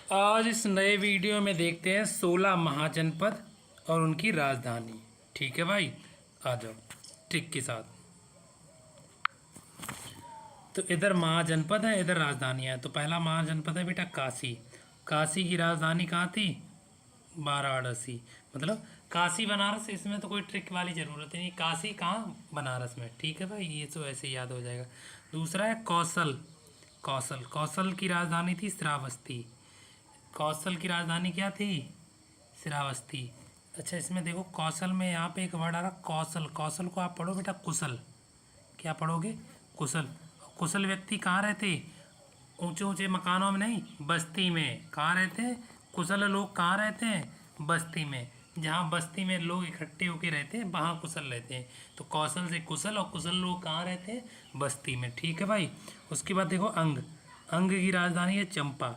आज इस नए वीडियो में देखते हैं 16 महाजनपद और उनकी राजधानी। ठीक है भाई, आ जाओ ट्रिक के साथ। तो इधर महाजनपद है, इधर राजधानी है। तो पहला महाजनपद है बेटा काशी। काशी की राजधानी कहाँ थी? वाराणसी। मतलब काशी बनारस, इसमें तो कोई ट्रिक वाली ज़रूरत नहीं। काशी कहाँ? बनारस में। ठीक है भाई, ये तो ऐसे ही याद हो जाएगा। दूसरा है कौशल। कौशल कौशल की राजधानी थी श्रावस्ती। कौशल की राजधानी क्या थी? श्रावस्ती। अच्छा, इसमें देखो कौशल में यहाँ पे एक वर्ड आ रहा कौशल। कौशल को आप पढ़ो बेटा कुशल। क्या पढ़ोगे? कुशल। कुशल व्यक्ति कहाँ रहते? ऊंचे ऊंचे मकानों में नहीं, बस्ती में। कहाँ रहते हैं कुशल लोग? कहाँ रहते हैं? बस्ती में। जहाँ बस्ती में लोग इकट्ठे होकर रहते हैं वहाँ कुशल रहते हैं। तो कौशल से कुशल, और कुशल लोग कहाँ रहते हैं? बस्ती में। ठीक है भाई। उसके बाद देखो अंग। अंग की राजधानी है चंपा।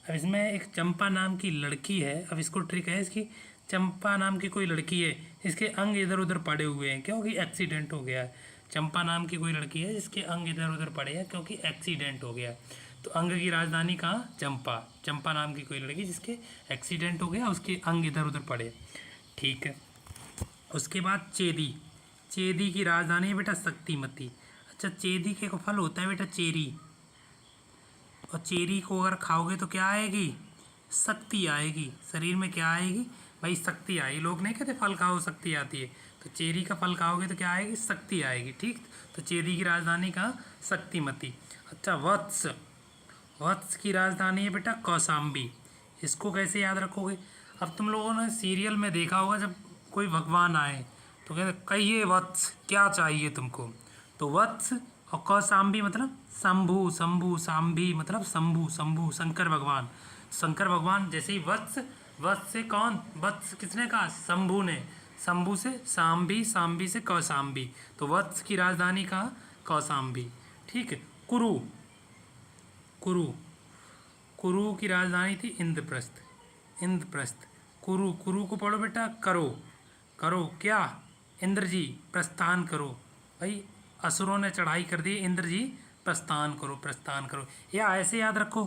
अब इसमें एक चंपा नाम की लड़की है। अब इसको ट्रिक है इसकी। चंपा नाम की कोई लड़की है, इसके अंग इधर उधर पड़े हुए हैं क्योंकि एक्सीडेंट हो गया है। चंपा नाम की कोई लड़की है जिसके अंग इधर उधर पड़े हैं क्योंकि एक्सीडेंट हो गया। तो अंग की राजधानी कहाँ? चंपा। चंपा नाम की कोई लड़की जिसके एक्सीडेंट हो गया, उसके अंग इधर उधर पड़े। ठीक है। उसके बाद चेदी। चेदी की राजधानी है बेटा शक्तिमती। अच्छा, चेदी के फल होता है बेटा चेरी, और चेरी को अगर खाओगे तो क्या आएगी? शक्ति आएगी। शरीर में क्या आएगी भाई? शक्ति आएगी। लोग नहीं कहते फल खाओ शक्ति आती है, तो चेरी का फल खाओगे तो क्या आएगी? शक्ति आएगी। ठीक, तो चेरी की राजधानी कहाँ? शक्तिमती। अच्छा, वत्स। वत्स की राजधानी है बेटा कौशाम्बी। इसको कैसे याद रखोगे? अब तुम लोगों ने सीरियल में देखा होगा, जब कोई भगवान आए तो कहते कहिए वत्स क्या चाहिए तुमको। तो वत्स और कौशाम्बी मतलब शंभु। शंभु शाम्भी मतलब शंभु। शंभु शंकर भगवान। शंकर भगवान जैसे ही वत्स। वत्स से कौन? वत्स किसने कहा? शंभु ने। शंभु से शाम्भी, शाम्भी से कौशाम्बी। तो वत्स की राजधानी कहाँ? कौशाम्बी। ठीक है। कुरु। कुरु। कुरु की राजधानी थी इंद्रप्रस्थ। इंद्रप्रस्थ। कुरु। कुरु को पढ़ो बेटा करो। करो क्या? इंद्र जी प्रस्थान करो। भाई असुरों ने चढ़ाई कर दी, इंद्र जी प्रस्थान करो, प्रस्थान करो। या ऐसे याद रखो,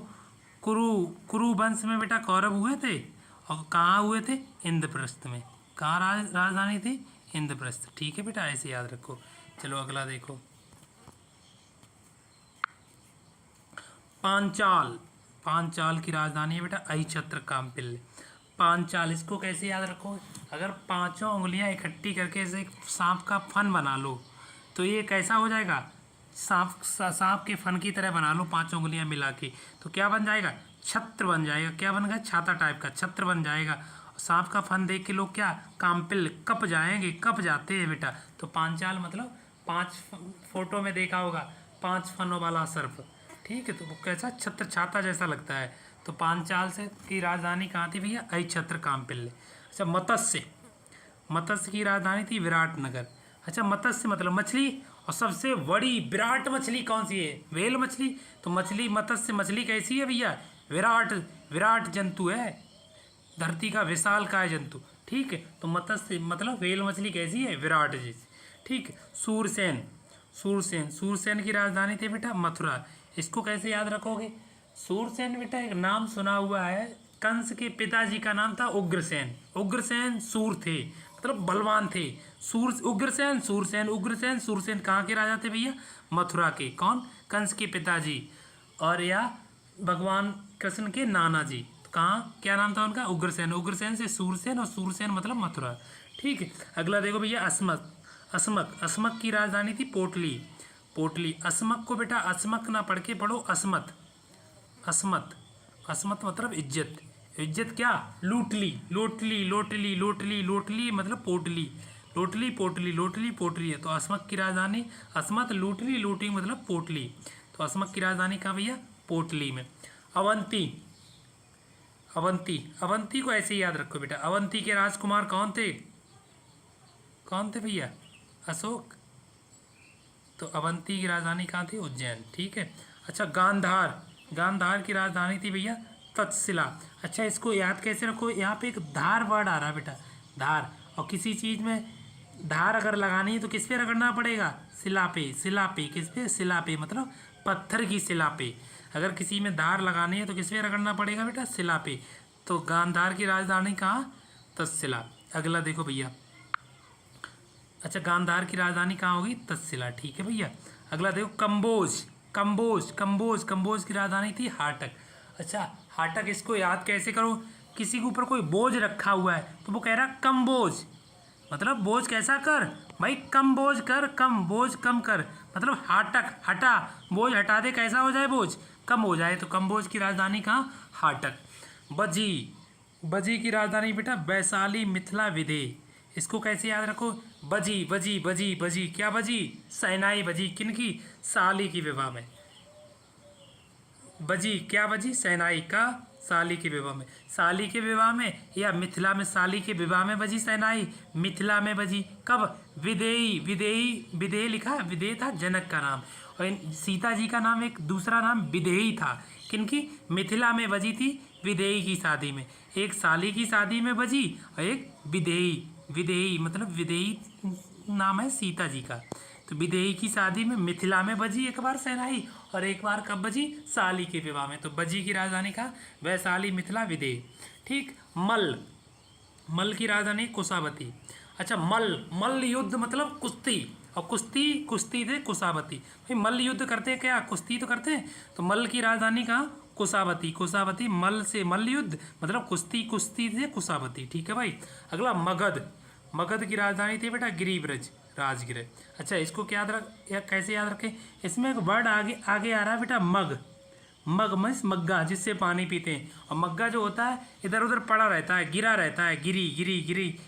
कुरु। कुरु वंश में बेटा कौरव हुए थे, और कहाँ हुए थे? इंद्रप्रस्थ में। कहाँ राजधानी थी? इंद्रप्रस्थ। ठीक है बेटा, ऐसे याद रखो। चलो अगला देखो, पांचाल। पांचाल की राजधानी है बेटा अहिछत्र काम्पिल्य। पांचाल, इसको कैसे याद रखोगे? अगर पांचों उंगलियां इकट्ठी करके ऐसे एक सांप का फन बना लो तो ये कैसा हो जाएगा? सांप के फन की तरह बना लो पांचों उंगलियां मिला के, तो क्या बन जाएगा? छत्र बन जाएगा। क्या बन गया? छाता टाइप का छत्र बन जाएगा। सांप का फन देख के लोग क्या? काम्पिल, कप जाएंगे, कप जाते हैं बेटा। तो पांचाल मतलब 5 फोटो में देखा होगा 5 फनों वाला सर्प। ठीक है, तो वो कैसा? छत्र, छाता जैसा लगता है। तो पांचाल से की राजधानी कहाँ थी भैया? अहिछत्र काम्पिल्य। अच्छा, मत्स्य। मत्स्य की राजधानी थी विराटनगर। अच्छा, मत्स्य मतलब मछली, और सबसे बड़ी विराट मछली कौन सी है? व्हेल मछली। तो मछली, मत्स्य मछली कैसी है भैया? विराट। विराट जंतु है, धरती का विशाल काय जंतु। ठीक है, तो मत्स्य मतलब व्हेल मछली कैसी है? विराट जैसी। ठीक है। सूरसेन। सूरसेन। सूरसेन की राजधानी थी बेटा मथुरा। इसको कैसे याद रखोगे? सूरसेन बेटा एक नाम सुना हुआ है, कंस के पिताजी का नाम था उग्रसेन। उग्रसेन सूर थे, मतलब बलवान थे। सूर, उग्रसेन, सूरसेन, उग्रसेन, सूरसेन कहाँ के राजा थे भैया? मथुरा के। कौन? कंस के पिताजी, और या भगवान कृष्ण के नाना जी। तो कहाँ, क्या नाम था उनका? उग्रसेन। उग्रसेन से सूरसेन, और सूरसेन मतलब मथुरा। ठीक है। अगला देखो भैया अस्मक। अस्मक। अस्मक की राजधानी थी पोटली। पोटली। अस्मक को बेटा अस्मक ना पढ़ के पढ़ो अस्मत। अस्मत। अस्मत मतलब इज्जत। इज्जत क्या? लूटली। लोटली, लोटली, लोटली, लोटली मतलब पोटली। लोटली, पोटली, लोटली, पोटली है। तो अस्मक की राजधानी अस्मत, लूटली, लूटी मतलब पोटली। तो अस्मक की राजधानी कहाँ भैया? पोटली में। अवंती। अवंती। अवंती को ऐसे ही याद रखो बेटा। अवंती के राजकुमार कौन थे? कौन थे भैया? अशोक। तो अवंती की राजधानी कहाँ थी? उज्जैन। ठीक है। अच्छा, गांधार। गांधार की राजधानी थी भैया तक्षशिला। अच्छा, इसको याद कैसे रखो? यहाँ पे एक धार वर्ड आ रहा है बेटा, धार। और किसी चीज़ में धार अगर लगानी है तो किस पे रगड़ना पड़ेगा? शिला पे। शिला पे किस पे? शिला पे मतलब पत्थर की शिला पे। अगर किसी में धार लगानी है तो किस पे रगड़ना पड़ेगा बेटा? शिला पे। तो गांधार की राजधानी कहाँ? तक्षशिला। अगला देखो भैया, अच्छा गांधार की राजधानी कहाँ होगी? तक्षशिला। ठीक है भैया। अगला देखो कंबोज। कंबोज की राजधानी थी हाटक। अच्छा हाटक, इसको याद कैसे करो? किसी के ऊपर कोई बोझ रखा हुआ है तो वो कह रहा कम बोझ, मतलब बोझ कैसा कर भाई? कम बोझ कर, कम बोझ कम कर, मतलब हाटक हटा, बोझ हटा दे, कैसा हो जाए? बोझ कम हो जाए। तो कम बोझ की राजधानी कहाँ? हाटक। बजी की राजधानी बेटा वैशाली, मिथिला, विदेह। इसको कैसे याद रखो? बजी क्या बजी? शहनाई बजी। किनकी? साली की विवाह में। बजी क्या बजी? शहनाई का साली के विवाह में। साली के विवाह में या मिथिला में साली के विवाह में बजी शहनाई, मिथिला में बजी कब? विदेही लिखा है, विदेह था जनक का नाम, और सीता जी का नाम एक दूसरा नाम विदेही था। किनकी? मिथिला में बजी थी विदेही की शादी में। एक साली की शादी में बजी और एक विदेही मतलब विदेही नाम है सीता जी का। तो विदेही की शादी में मिथिला में बजी एक बार शहनाई, और एक बार कब बजी? साली के विवाह में। तो बजी की राजधानी का वैशाली, मिथिला, विदेह। ठीक। मल की राजधानी कुशावती। अच्छा मल्ल युद्ध मतलब कुश्ती, और कुश्ती थे कुशावती। भाई मल्ल युद्ध करते हैं क्या? कुश्ती तो करते हैं। तो मल्ल की राजधानी कहाँ? कुशावती। मल्ल से मल्ल युद्ध मतलब कुश्ती से कुशावती। ठीक है भाई। अगला मगध की राजधानी थी बेटा गिरिब्रज, राजगृह। अच्छा इसको क्या कैसे याद रखें? इसमें एक वर्ड आगे आ रहा है बेटा मग मीन्स मग्गा, जिससे पानी पीते हैं। और मग्गा जो होता है इधर उधर पड़ा रहता है, गिरा रहता है,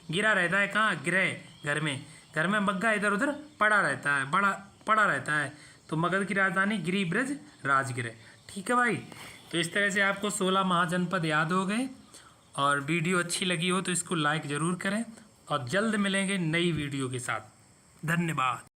गिरा रहता है। कहाँ? गृह, घर में मग्गा इधर उधर पड़ा रहता है। तो मगध की राजधानी गिरिब्रज, राजगृह। ठीक है भाई। तो इस तरह से आपको 16 महाजनपद याद हो गए। और वीडियो अच्छी लगी हो तो इसको लाइक ज़रूर करें, और जल्द मिलेंगे नई वीडियो के साथ। धन्यवाद।